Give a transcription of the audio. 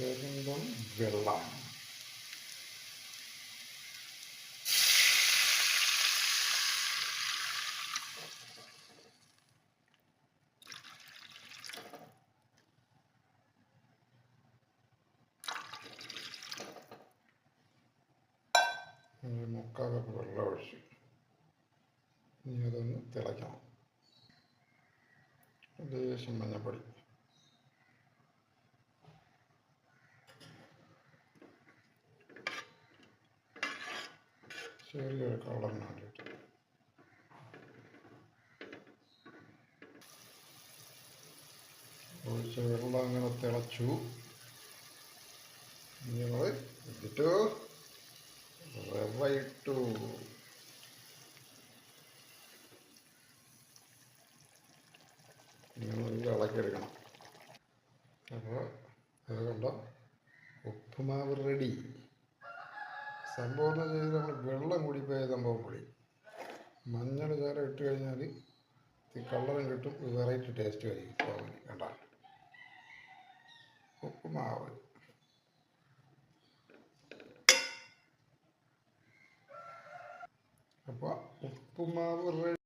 വീണ്ടും വെള്ളം. മുക്കാൽ കപ്പ് വെള്ളം ഒഴിച്ചു. ഇനി അതൊന്ന് തിളയ്ക്കണം. ലേശം മഞ്ഞപ്പൊടി, ചെറിയൊരു കളറിന് വേണ്ടിയിട്ട് ഒഴിച്ച വെള്ളം അങ്ങനെ തിളച്ചു. ഞങ്ങൾ ഇട്ടു, റവ ഇട്ടു. നല്ല ഇളക്കിയെടുക്കണം. അപ്പോൾ അതുകൊണ്ട് ഉപ്പുമാവ് റെഡി. സംഭവം എന്ന് വെച്ചാൽ നമ്മൾ വെള്ളം കൂടിപ്പോയ സംഭവം പൊടി. മഞ്ഞൾ ചേര ഇട്ട് കഴിഞ്ഞാൽ കളറും കിട്ടും, വെറൈറ്റി ടേസ്റ്റ് ആയിരിക്കും. തോന്നി കണ്ട ഉപ്പുമാവ്. അപ്പോൾ ഉപ്പുമാവ് റെഡി.